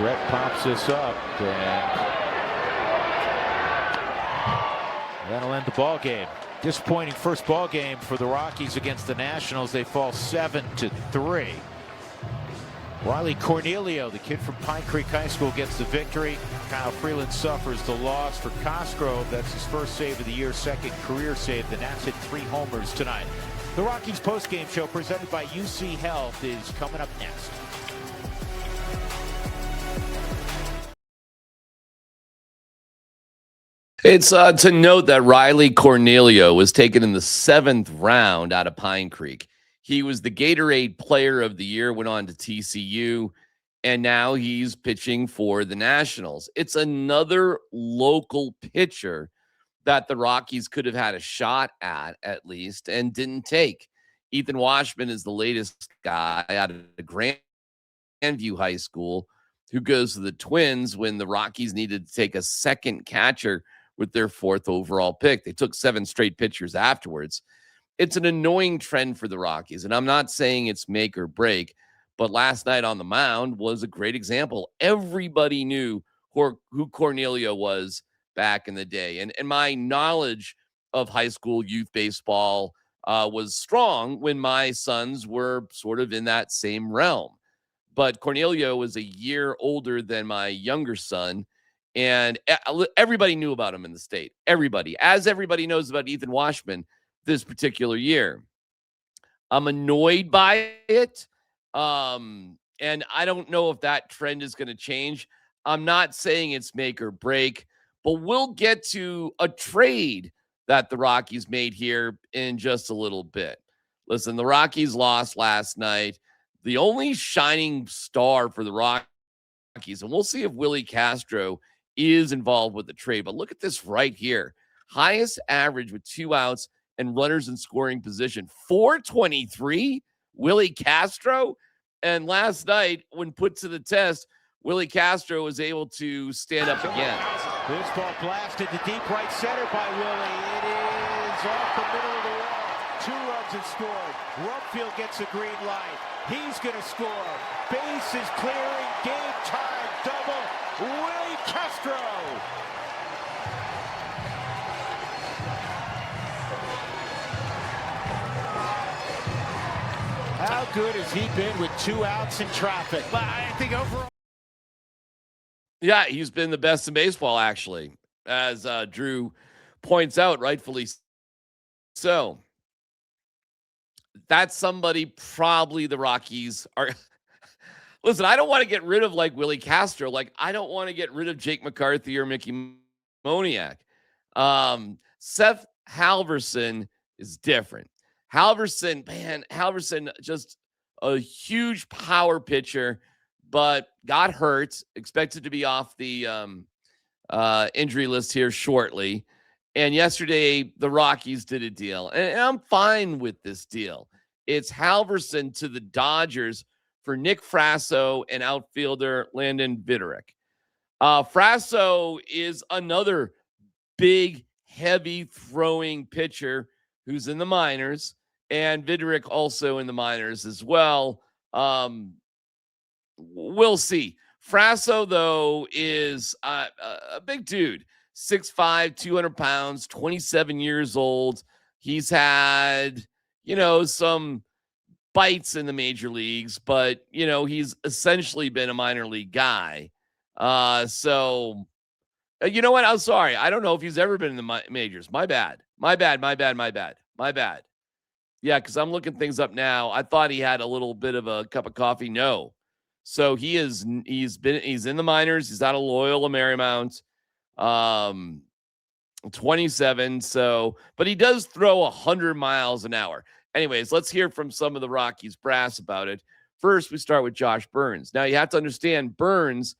Brett pops this up, and that'll end the ball game. Disappointing first ball game for the Rockies against the Nationals. They fall 7-3. Riley Cornelio, the kid from Pine Creek High School, gets the victory. Kyle Freeland suffers the loss. For Cosgrove, that's his first save of the year, second career save. The Nats hit 3 homers tonight. The Rockies postgame show presented by UC Health is coming up next. It's to note that Riley Cornelio was taken in the 7th round out of Pine Creek. He was the Gatorade Player of the Year, went on to TCU, and now he's pitching for the Nationals. It's another local pitcher that the Rockies could have had a shot at least, and didn't take. Ethan Washman is the latest guy out of Grandview High School who goes to the Twins when the Rockies needed to take a second catcher with their 4th overall pick. They took 7 straight pitchers afterwards. It's an annoying trend for the Rockies, and I'm not saying it's make or break, but last night on the mound was a great example. Everybody knew who Cornelio was back in the day, and my knowledge of high school youth baseball was strong when my sons were sort of in that same realm. But Cornelio was a year older than my younger son, and everybody knew about him in the state. Everybody, as everybody knows about Ethan Washman this particular year. I'm annoyed by it. And I don't know if that trend is going to change. I'm not saying it's make or break, but we'll get to a trade that the Rockies made here in just a little bit. Listen, the Rockies lost last night. The only shining star for the Rockies, and we'll see if Willie Castro is involved with the trade, but look at this right here. Highest average with 2 outs and runners in scoring position. 423, Willie Castro. And last night, when put to the test, Willie Castro was able to stand up again. This ball blasted to deep right center by Willie. It is off the middle of the wall. 2 runs have scored. Rumpfield gets a green light. He's going to score. Base is clearing. Game time double. Willie Castro. How good has he been with 2 outs in traffic? I think overall. Yeah, he's been the best in baseball, actually, as Drew points out, rightfully so. That's somebody probably the Rockies are. Listen, I don't want to get rid of like Willie Castro. Like, I don't want to get rid of Jake McCarthy or Mickey Moniak. Seth Halvorsen is different. Halvorsen, just a huge power pitcher, but got hurt, expected to be off the injury list here shortly. And yesterday, the Rockies did a deal, and I'm fine with this deal. It's Halvorsen to the Dodgers for Nick Frasso and outfielder Landon Vidorek. Frasso is another big, heavy throwing pitcher who's in the minors, and Vidorek also in the minors as well. We'll see. Frasso, though, is a big dude, 6'5", 200 pounds, 27 years old. He's had, some bites in the major leagues, but, he's essentially been a minor league guy. So, you know what? I'm sorry. I don't know if he's ever been in the majors. My bad. Yeah, because I'm looking things up now. I thought he had a little bit of a cup of coffee. No. So he's in the minors. He's out of Loyola Marymount, 27. So, but he does throw 100 miles an hour. Anyways, let's hear from some of the Rockies brass about it. First, we start with Josh Burns. Now, you have to understand, Burns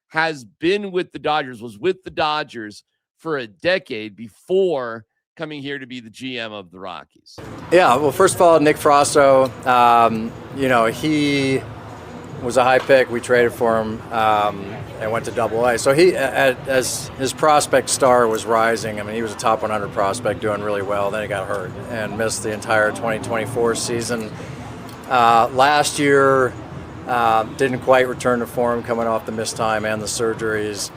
has been with the Dodgers, was with the Dodgers for a decade before coming here to be the GM of the Rockies. Yeah, well, first of all, Nick Frasso, he was a high pick. We traded for him and went to Double-A. So he, as his prospect star was rising, he was a top 100 prospect, doing really well. Then he got hurt and missed the entire 2024 season. Last year, Didn't quite return to form coming off the missed time and the surgeries.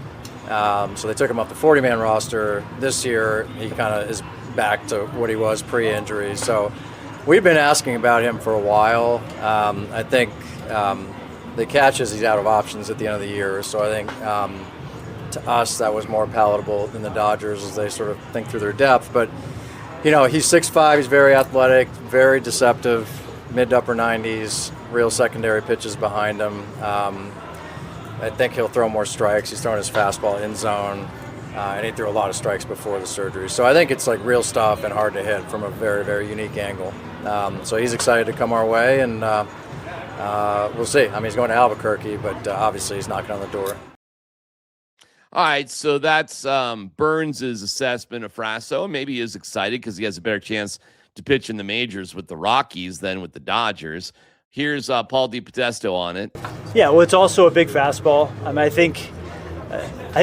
So they took him off the 40-man roster. This year, he kind of is back to what he was pre-injury. So we've been asking about him for a while. I think the catch is he's out of options at the end of the year. So I think to us that was more palatable than the Dodgers as they sort of think through their depth. But, you know, he's 6'5", he's very athletic, very deceptive, mid to upper 90s, real secondary pitches behind him. I think he'll throw more strikes. He's throwing his fastball in zone, and he threw a lot of strikes before the surgery. So I think it's like real stuff and hard to hit from a very, very unique angle. So he's excited to come our way, and we'll see. I mean, he's going to Albuquerque, but obviously he's knocking on the door. All right, so that's Burns' assessment of Frasso. Maybe he is excited because he has a better chance to pitch in the majors with the Rockies than with the Dodgers. Here's Paul DiPotesto on it. Yeah, well, it's also a big fastball. I mean, I think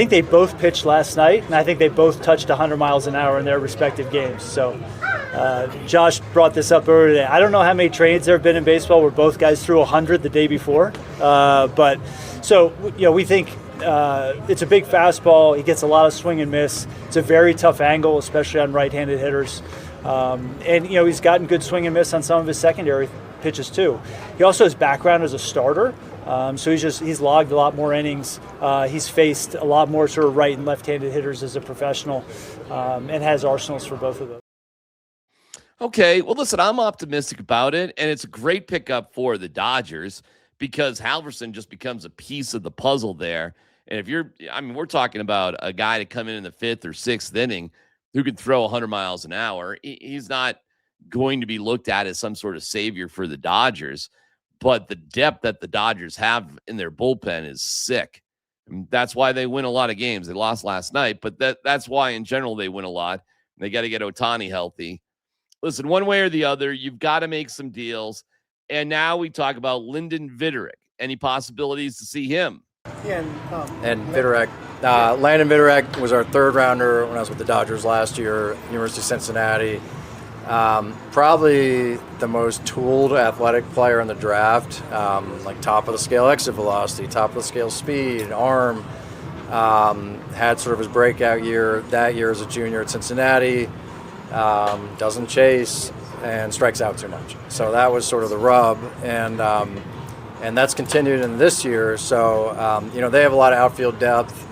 they both pitched last night, and I think they both touched 100 miles an hour in their respective games. So Josh brought this up earlier today. I don't know how many trades there have been in baseball where both guys threw 100 the day before. But so, you know, we think it's a big fastball. He gets a lot of swing and miss. It's a very tough angle, especially on right-handed hitters. And, you know, he's gotten good swing and miss on some of his secondary pitches too. He also has background as a starter, so he's logged a lot more innings. He's faced a lot more sort of right and left-handed hitters as a professional, and has arsenals for both of those. Okay, well, listen, I'm optimistic about it, and it's a great pickup for the Dodgers because Halvorsen just becomes a piece of the puzzle there. And if we're talking about a guy to come in the 5th or 6th inning who can throw 100 miles an hour. He's not going to be looked at as some sort of savior for the Dodgers, but the depth that the Dodgers have in their bullpen is sick. And that's why they win a lot of games. They lost last night, but that's why in general they win a lot. They got to get Ohtani healthy. Listen, one way or the other, you've got to make some deals. And now we talk about Lyndon Viderick. Any possibilities to see him? Yeah, and Viderick, Landon Viderick was our 3rd rounder when I was with the Dodgers last year, University of Cincinnati. Probably the most tooled athletic player in the draft, like top of the scale exit velocity, top of the scale speed, arm. Had sort of his breakout year that year as a junior at Cincinnati. Doesn't chase and strikes out too much. So that was sort of the rub, and that's continued in this year. So you know, they have a lot of outfield depth.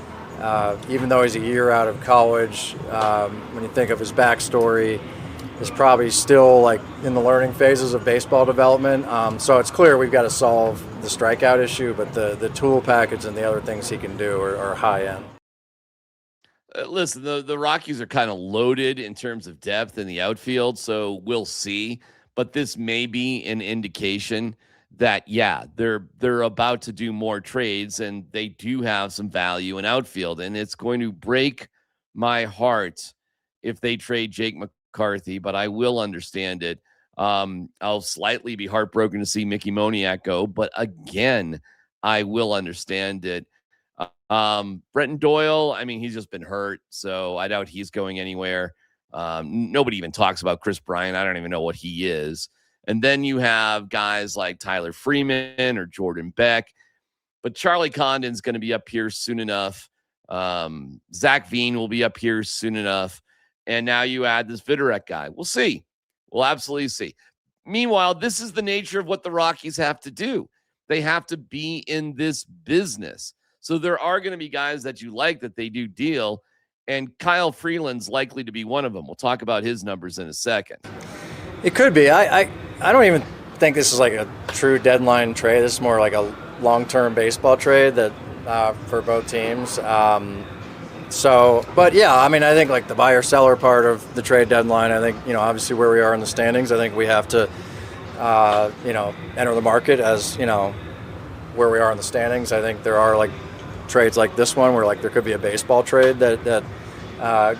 Even though he's a year out of college, when you think of his backstory, is probably still like in the learning phases of baseball development. So it's clear we've got to solve the strikeout issue, but the tool package and the other things he can do are high end. Listen, the Rockies are kind of loaded in terms of depth in the outfield, so we'll see. But this may be an indication that, yeah, they're about to do more trades, and they do have some value in outfield. And it's going to break my heart if they trade Jake McCarthy, but I will understand it. I'll slightly be heartbroken to see Mickey Moniak go, but again, I will understand it. Brenton Doyle, I mean, he's just been hurt, so I doubt he's going anywhere. Nobody even talks about Chris Bryant. I don't even know what he is. And then you have guys like Tyler Freeman or Jordan Beck, but Charlie Condon's going to be up here soon enough. Zach Veen will be up here soon enough. And now you add this Viderick guy. We'll see. We'll absolutely see. Meanwhile, this is the nature of what the Rockies have to do. They have to be in this business. So there are going to be guys that you like that they do deal, and Kyle Freeland's likely to be one of them. We'll talk about his numbers in a second. It could be. I don't even think this is like a true deadline trade. This is more like a long-term baseball trade that for both teams. But yeah, I mean, I think like the buyer-seller part of the trade deadline, I think, you know, obviously where we are in the standings, I think we have to, enter the market as, you know, where we are in the standings. I think there are like trades like this one where like there could be a baseball trade that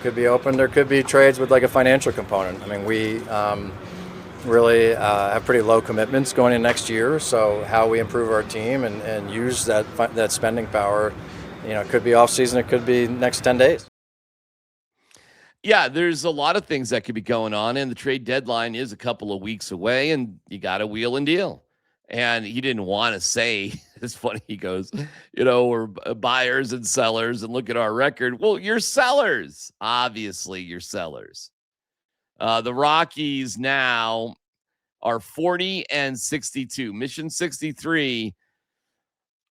could be open. There could be trades with like a financial component. I mean, we really have pretty low commitments going in next year. So how we improve our team and use that spending power, you know, it could be off season. It could be next 10 days. Yeah, there's a lot of things that could be going on, and the trade deadline is a couple of weeks away, and you got to wheel and deal. And he didn't want to say, it's funny, he goes, we're buyers and sellers and look at our record. Well, you're sellers. Obviously, you're sellers. The Rockies now are 40-62. Mission 63.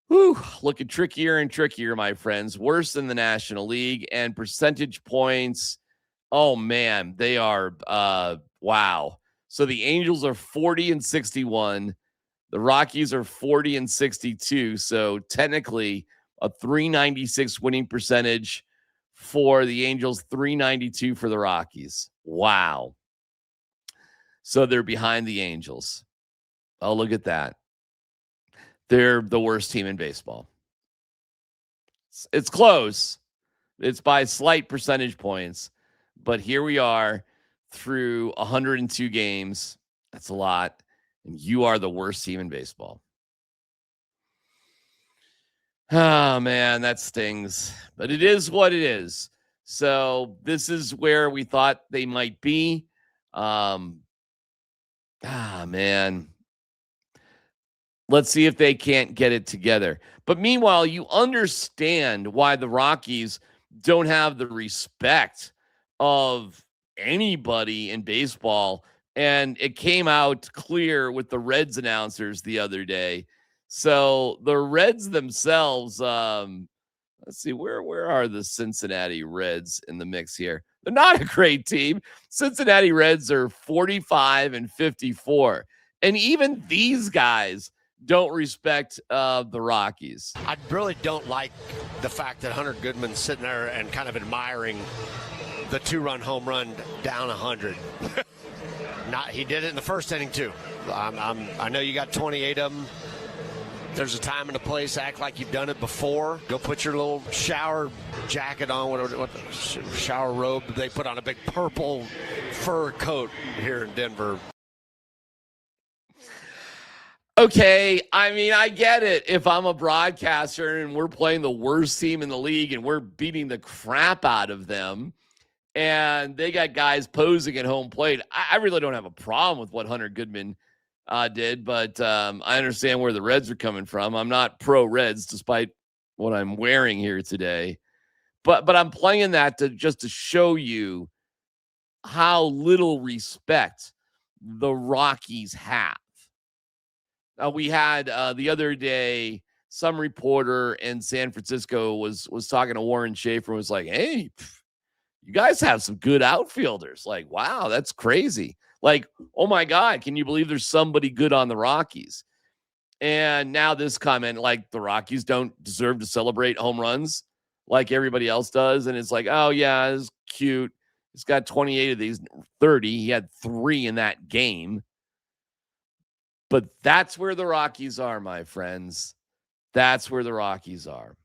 Whew, looking trickier and trickier, my friends. Worse than the National League. And percentage points, oh, man, they are, wow. So the Angels are 40-61. The Rockies are 40-62. So technically a 396 winning percentage for the Angels, 392 for the Rockies. Wow. So they're behind the Angels. Oh, look at that. They're the worst team in baseball. It's close. It's by slight percentage points. But here we are through 102 games. That's a lot. And you are the worst team in baseball. Oh, man, that stings. But it is what it is. So this is where we thought they might be. Man. Let's see if they can't get it together. But meanwhile, you understand why the Rockies don't have the respect of anybody in baseball. And it came out clear with the Reds announcers the other day. So the Reds themselves, let's see, where are the Cincinnati Reds in the mix here? They're not a great team. Cincinnati Reds are 45-54. And even these guys don't respect the Rockies. I really don't like the fact that Hunter Goodman's sitting there and kind of admiring the 2-run home run down 100. He did it in the first inning too. I know you got 28 of them. There's a time and a place. Act like you've done it before. Go put your little shower jacket on, what shower robe they put on, a big purple fur coat here in Denver. Okay, I mean, I get it. If I'm a broadcaster and we're playing the worst team in the league and we're beating the crap out of them and they got guys posing at home plate, I really don't have a problem with what Hunter Goodman did, but I understand where the Reds are coming from. I'm not pro-Reds despite what I'm wearing here today, but I'm playing that just to show you how little respect the Rockies have. We had the other day, some reporter in San Francisco was talking to Warren Schaefer and was like, hey, you guys have some good outfielders. Like, wow, that's crazy. Like, oh my God, can you believe there's somebody good on the Rockies? And now this comment, like the Rockies don't deserve to celebrate home runs like everybody else does. And it's like, oh yeah, it's cute. He's got 28 of these, 30. He had 3 in that game. But that's where the Rockies are, my friends. That's where the Rockies are.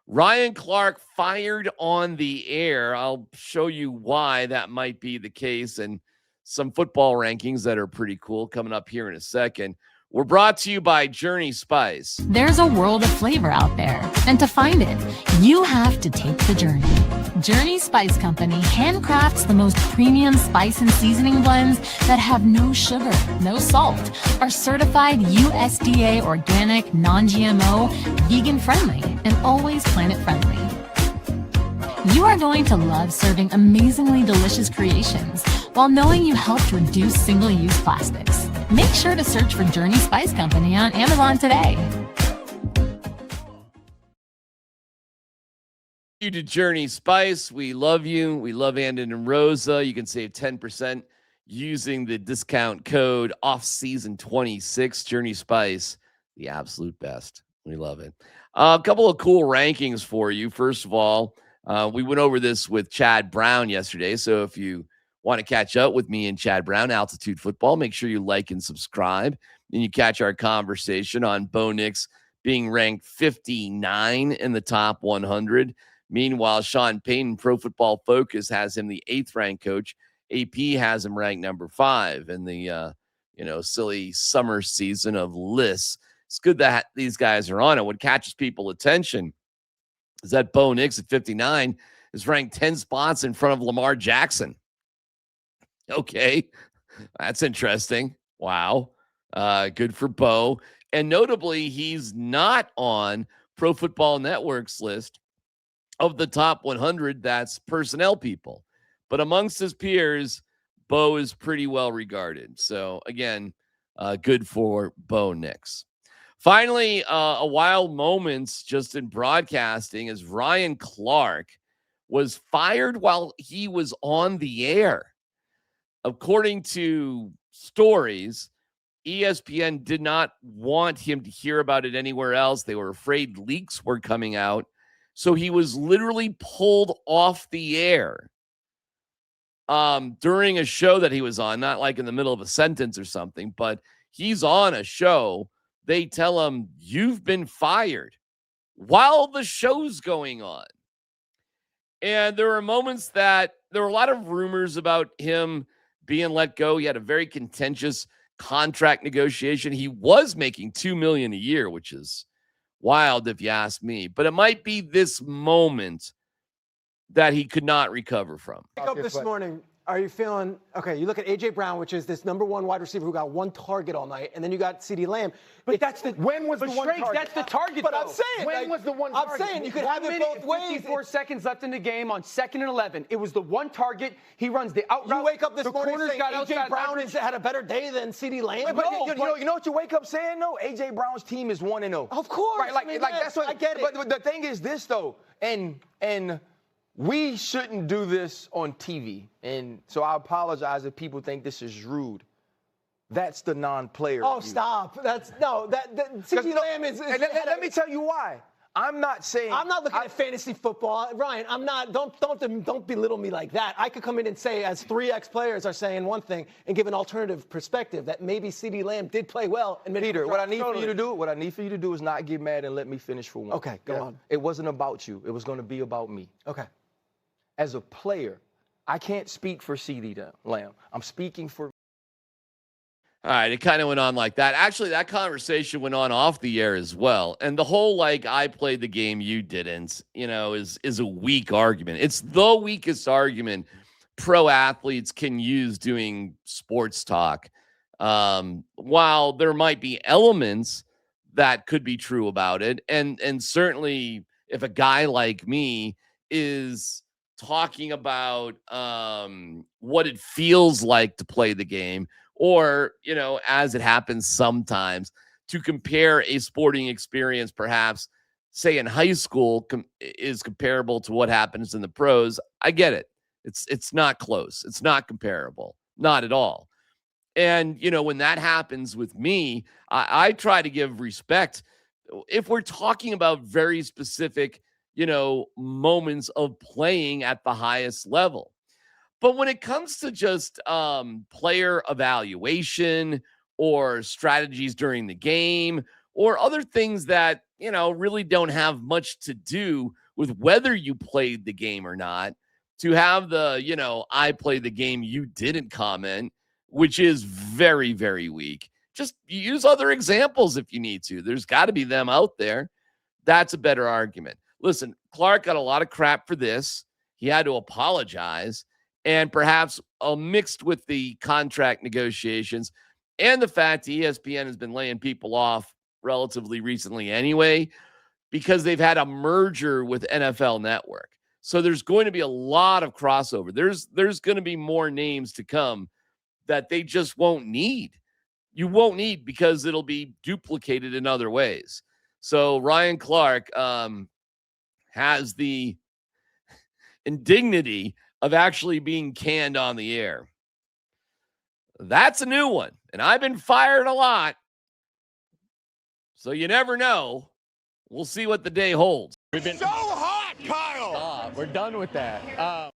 Ryan Clark fired on the air. I'll show you why that might be the case and some football rankings that are pretty cool coming up here in a second. We're brought to you by Journey Spice. There's a world of flavor out there, and to find it, you have to take the journey. Journey Spice Company handcrafts the most premium spice and seasoning blends that have no sugar, no salt, are certified USDA organic, non-GMO, vegan-friendly, and always planet-friendly. You are going to love serving amazingly delicious creations while knowing you helped reduce single-use plastics. Make sure to search for Journey Spice Company on Amazon today. You to Journey Spice. We love you. We love Andon and Rosa. You can save 10% using the discount code offseason26. Journey Spice, the absolute best. We love it. A couple of cool rankings for you. First of all, we went over this with Chad Brown yesterday. So if you want to catch up with me and Chad Brown, Altitude Football, make sure you like and subscribe. And you catch our conversation on Bo Nix being ranked 59 in the top 100. Meanwhile, Sean Payton, Pro Football Focus, has him the 8th ranked coach. AP has him ranked number 5 in the silly summer season of lists. It's good that these guys are on it. What catches people's attention is that Bo Nix at 59 is ranked 10 spots in front of Lamar Jackson. Okay, that's interesting. Wow. Good for Bo. And notably, he's not on Pro Football Network's list of the top 100 that's personnel people. But amongst his peers, Bo is pretty well regarded. So, again, good for Bo Nix. Finally, a wild moment just in broadcasting is Ryan Clark was fired while he was on the air. According to stories, ESPN did not want him to hear about it anywhere else. They were afraid leaks were coming out. So he was literally pulled off the air during a show that he was on, not like in the middle of a sentence or something, but he's on a show. They tell him, you've been fired while the show's going on. And there were moments that there were a lot of rumors about him being let go. He had a very contentious contract negotiation. He was making $2 million a year, which is wild if you ask me. But it might be this moment that he could not recover from. Wake up this morning. Are you feeling okay? You look at A.J. Brown, which is this number one wide receiver who got one target all night, and then you got CeeDee Lamb. But that's the when was the one target? That's the target. But though. I'm saying when was the one target? I'm saying you could have it both ways. 54 seconds left in the game on 2nd and 11. It was the one target. He runs the out route. You wake up this morning saying A.J. Brown had a better day than CeeDee Lamb. But you know what you wake up saying though? A.J. Brown's team is 1-0. Of course, right? Like that's what I get it. But the thing is this though, and we shouldn't do this on TV, and so I apologize if people think this is rude. That's the non-player. Oh, stop! CeeDee Lamb is. Let me tell you why. I'm not looking at fantasy football, Ryan. I'm not. Don't belittle me like that. I could come in and say, as 3 ex-players are saying one thing, and give an alternative perspective that maybe CeeDee Lamb did play well. And Peter, what I need for you to do is not get mad and let me finish for one. Okay, go on. It wasn't about you. It was going to be about me. Okay. As a player, I can't speak for CeeDee Lamb. I'm speaking for. All right, it kind of went on like that. Actually, that conversation went on off the air as well. And the whole, like, I played the game, you didn't, is a weak argument. It's the weakest argument pro athletes can use doing sports talk. While there might be elements that could be true about it, and certainly if a guy like me is talking about what it feels like to play the game, or, as it happens sometimes, to compare a sporting experience, perhaps, say in high school, is comparable to what happens in the pros. I get it. It's not close. It's not comparable. Not at all. And, when that happens with me, I try to give respect. If we're talking about very specific, moments of playing at the highest level. But when it comes to just player evaluation or strategies during the game or other things that, really don't have much to do with whether you played the game or not, to have the, I played the game, you didn't comment, which is very, very weak. Just use other examples if you need to. There's got to be them out there. That's a better argument. Listen, Clark got a lot of crap for this. He had to apologize. And perhaps mixed with the contract negotiations and the fact ESPN has been laying people off relatively recently anyway, because they've had a merger with NFL Network. So there's going to be a lot of crossover. There's going to be more names to come that they just won't need. You won't need because it'll be duplicated in other ways. So Ryan Clark has the indignity of actually being canned on the air. That's a new one. And I've been fired a lot. So you never know. We'll see what the day holds. We've been so hot, Kyle. We're done with that.